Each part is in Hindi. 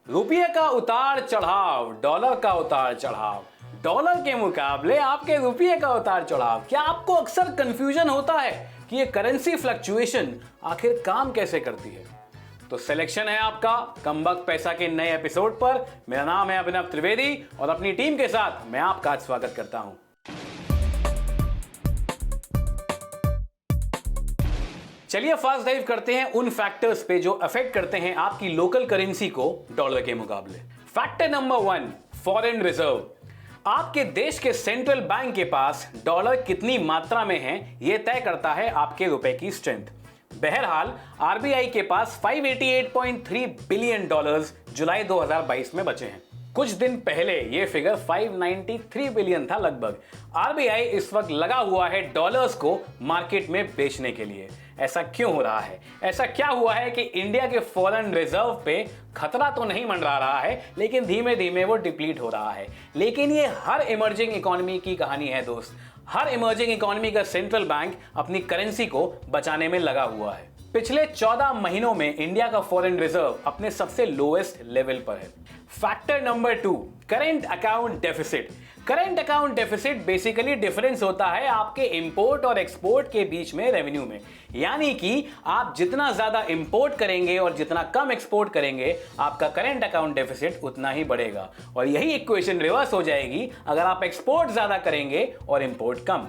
रुपये का उतार चढ़ाव, डॉलर का उतार चढ़ाव, डॉलर के मुकाबले आपके रुपये का उतार चढ़ाव। क्या आपको अक्सर कंफ्यूजन होता है कि ये करेंसी फ्लक्चुएशन आखिर काम कैसे करती है? तो सिलेक्शन है आपका कमबख्त पैसा के नए एपिसोड पर। मेरा नाम है अभिनव त्रिवेदी और अपनी टीम के साथ मैं आपका आज स्वागत करता हूं। चलिए फास्ट डाइव करते हैं उन फैक्टर्स पे जो अफेक्ट करते हैं आपकी लोकल करेंसी को डॉलर के मुकाबले। Factor number 1, foreign reserve. आपके देश के सेंट्रल बैंक के पास डॉलर कितनी मात्रा में है यह तय करता है आपके रुपए की स्ट्रेंथ। बहरहाल आरबीआई के पास 588.3 बिलियन डॉलर्स जुलाई 2022 में बचे हैं। कुछ दिन पहले यह फिगर 593 बिलियन था लगभग। आरबीआई इस वक्त लगा हुआ है डॉलर्स को मार्केट में बेचने के लिए। ऐसा क्यों हो रहा है? ऐसा क्या हुआ है कि इंडिया के फॉरेन रिजर्व पे खतरा तो नहीं मंडरा रहा है, लेकिन धीमे धीमे वो डिप्लीट हो रहा है। लेकिन ये हर इमर्जिंग इकोनॉमी की कहानी है दोस्त। हर इमर्जिंग इकोनॉमी का सेंट्रल बैंक अपनी करेंसी को बचाने में लगा हुआ है। पिछले 14 महीनों में इंडिया का फॉरेन रिजर्व अपने सबसे लोएस्ट लेवल पर है। Factor number 2, current account deficit. Current account deficit basically difference होता है आपके इंपोर्ट और एक्सपोर्ट के बीच में रेवेन्यू में। यानी कि आप जितना ज्यादा इंपोर्ट करेंगे और जितना कम एक्सपोर्ट करेंगे, आपका करेंट अकाउंट डेफिसिट उतना ही बढ़ेगा। और यही इक्वेशन रिवर्स हो जाएगी अगर आप एक्सपोर्ट ज्यादा करेंगे और import come.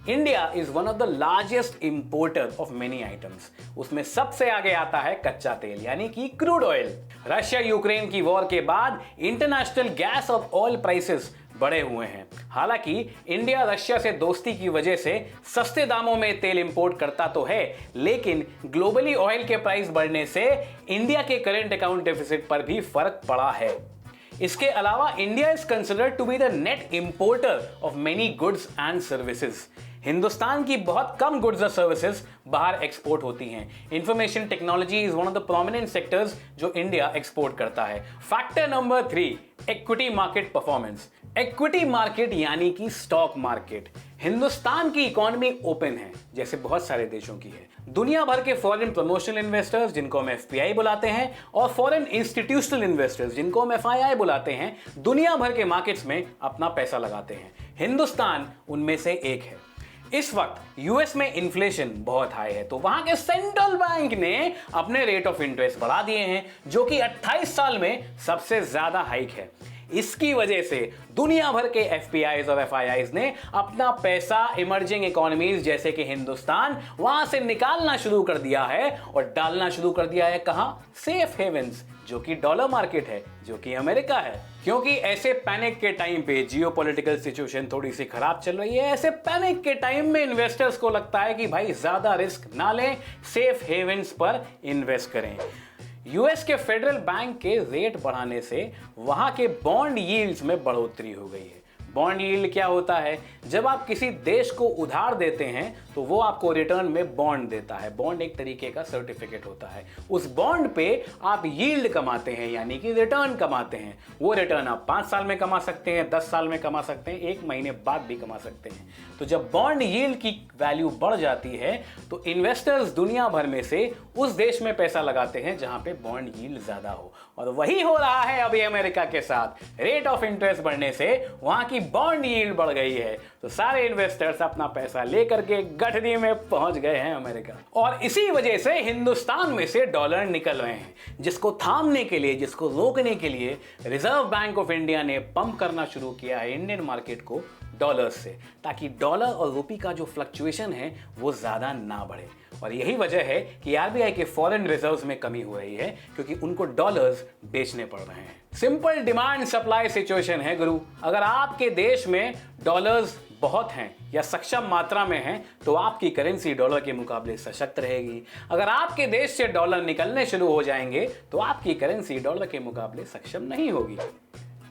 India is one of the largest importer of many items. उसमें सबसे आगे आता है कच्चा तेल यानी कि क्रूड ऑयल। रशिया यूक्रेन की वॉर के बाद इंटरनेशनल गैस और ऑयल प्राइसेस बढ़े हुए हैं। हालांकि इंडिया रशिया से दोस्ती की वजह से सस्ते दामों में तेल इंपोर्ट करता तो है, लेकिन ग्लोबली ऑयल के प्राइस बढ़ने से इंडिया के करंट अकाउंट डेफिसिट पर भी फर्क पड़ा है। इसके अलावा India is considered to be the net importer of many goods and services. Hindustan की बहुत कम गुड्स और सर्विसेज बाहर एक्सपोर्ट होती हैं। Information technology is one of the prominent sectors जो इंडिया एक्सपोर्ट करता है। Factor number 3, equity market performance. Equity market यानी कि स्टॉक मार्केट। हिंदुस्तान की इकोनॉमी ओपन है जैसे बहुत सारे देशों की है। दुनिया भर के फॉरेन प्रमोशनल इन्वेस्टर्स जिनको हम एफपीआई बुलाते हैं और फॉरेन इंस्टीट्यूशनल इन्वेस्टर्स जिनको हम एफआईआई बुलाते हैं, दुनिया भर के मार्केट्स में अपना पैसा लगाते हैं। हिंदुस्तान उनमें से एक है। इस वक्त यूएस में इन्फ्लेशन बहुत हाई है, तो वहां के सेंट्रल बैंक ने अपने रेट ऑफ इंटरेस्ट बढ़ा दिए हैं, जो कि 28 साल में सबसे ज्यादा हाइक है। इसकी वजह से दुनिया भर के एफपीआईज और एफआईआईज ने अपना पैसा इमर्जिंग इकोनॉमीज जैसे कि हिंदुस्तान वहां से निकालना शुरू कर दिया है और डालना शुरू कर दिया है कहां? सेफ हेवंस, जो कि डॉलर मार्केट है, जो कि अमेरिका है। क्योंकि ऐसे पैनिक के टाइम पे जियोपॉलिटिकल सिचुएशन थोड़ी सी खराब चल रही है, ऐसे पैनिक के टाइम में इन्वेस्टर्स को लगता है कि भाई ज्यादा रिस्क ना लें, सेफ हेवंस पर इन्वेस्ट करें। यूएस के फेडरल बैंक के रेट बढ़ाने से वहां के बॉन्ड यील्ड्स में बढ़ोतरी हो गई है। बॉन्ड यील्ड क्या होता है? जब आप किसी देश को उधार देते हैं तो वो आपको रिटर्न में बॉन्ड देता है। बॉन्ड एक तरीके का सर्टिफिकेट होता है। उस बॉन्ड पे आप यील्ड कमाते हैं यानी कि रिटर्न कमाते हैं। वो रिटर्न आप 5 साल में कमा सकते हैं, 10 साल में कमा सकते हैं, 1 महीने बाद भी कमा सकते हैं। तो जब बॉन्ड यील्ड की वैल्यू बढ़ जाती है तो इन्वेस्टर्स दुनिया भर में से उस देश में पैसा लगाते हैं जहां पे बॉन्ड यील्ड ज्यादा हो। और वही हो रहा है अभी अमेरिका के साथ। रेट ऑफ इंटरेस्ट बढ़ने से वहां की बॉन्ड यील्ड बढ़ गई है, तो सारे इन्वेस्टर्स अपना पैसा लेकर के गठरी में पहुंच गए हैं अमेरिका। और इसी वजह से हिंदुस्तान में से डॉलर निकल रहे हैं, जिसको थामने के लिए, जिसको रोकने के लिए रिजर्व बैंक ऑफ इंडिया ने पंप करना शुरू किया है इंडियन मार्केट को डॉलर्स से, ताकि डॉलर और रुपये का जो फ्लक्चुएशन है वो ज्यादा ना बढ़े। और यही वजह है कि आरबीआई के फॉरेन रिजर्व्स में कमी हो रही है, क्योंकि उनको डॉलर्स बेचने पड़ रहे हैं। सिंपल डिमांड सप्लाई सिचुएशन है गुरु। अगर आपके देश में डॉलर्स बहुत हैं या सक्षम मात्रा में हैं तो आपकी करेंसी डॉलर के मुकाबले सशक्त रहेगी। अगर आपके देश से डॉलर निकलने शुरू हो जाएंगे तो आपकी करेंसी डॉलर के मुकाबले सक्षम नहीं होगी।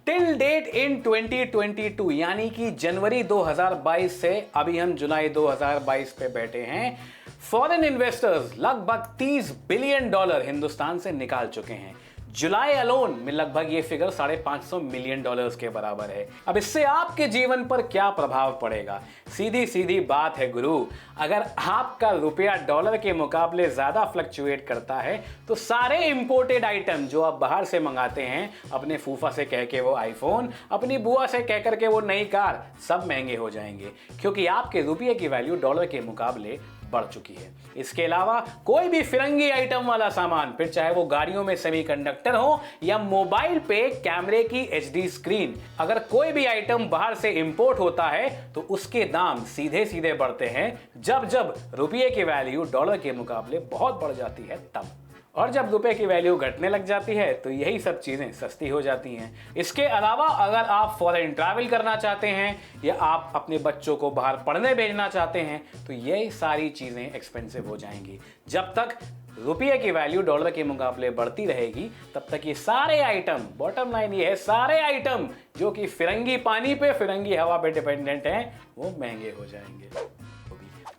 टिल डेट इन 2022 यानी कि जनवरी 2022 से अभी हम जुलाई 2022 पे बैठे हैं, फॉरेन इन्वेस्टर्स लगभग $30 बिलियन हिंदुस्तान से निकाल चुके हैं। जुलाई अलोन में लगभग ये फिगर $550 मिलियन के बराबर है। अब इससे आपके जीवन पर क्या प्रभाव पड़ेगा? सीधी सीधी बात है गुरु, अगर आपका रुपया डॉलर के मुकाबले ज्यादा फ्लक्चुएट करता है तो सारे इंपोर्टेड आइटम जो आप बाहर से मंगाते हैं, अपने फूफा से कह के वो आईफोन, अपनी बुआ से कह करके वो नई कार, सब महंगे हो जाएंगे, क्योंकि आपके रुपये की वैल्यू डॉलर के मुकाबले बढ़ चुकी है। इसके अलावा कोई भी फिरंगी आइटम वाला सामान, फिर चाहे वो गाड़ियों में सेमीकंडक्टर हो या मोबाइल पे कैमरे की HD स्क्रीन, अगर कोई भी आइटम बाहर से इंपोर्ट होता है तो उसके दाम सीधे सीधे बढ़ते हैं जब जब रुपये की वैल्यू डॉलर के मुकाबले बहुत बढ़ जाती है तब। और जब रुपए की वैल्यू घटने लग जाती है तो यही सब चीज़ें सस्ती हो जाती हैं। इसके अलावा अगर आप फॉरेन ट्रैवल करना चाहते हैं या आप अपने बच्चों को बाहर पढ़ने भेजना चाहते हैं तो ये सारी चीज़ें एक्सपेंसिव हो जाएंगी। जब तक रुपये की वैल्यू डॉलर के मुकाबले बढ़ती रहेगी तब तक ये सारे आइटम, बॉटम लाइन ये है, सारे आइटम जो कि फिरंगी पानी पे, फिरंगी हवा पे डिपेंडेंट हैं, वो महंगे हो जाएंगे।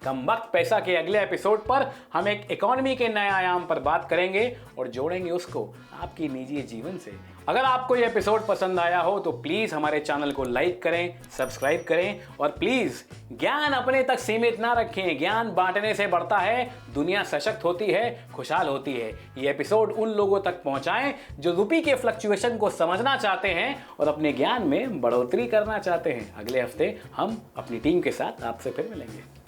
कम वक्त पैसा के अगले एपिसोड पर हम एक इकोनॉमी के नए आयाम पर बात करेंगे और जोड़ेंगे उसको आपकी निजी जीवन से। अगर आपको ये एपिसोड पसंद आया हो तो प्लीज़ हमारे चैनल को लाइक करें, सब्सक्राइब करें और प्लीज़ ज्ञान अपने तक सीमित ना रखें। ज्ञान बांटने से बढ़ता है, दुनिया सशक्त होती है, खुशहाल होती है। ये एपिसोड उन लोगों तक पहुंचाएं जो रुपये के फ्लक्चुएशन को समझना चाहते हैं और अपने ज्ञान में बढ़ोतरी करना चाहते हैं। अगले हफ्ते हम अपनी टीम के साथ आपसे फिर मिलेंगे।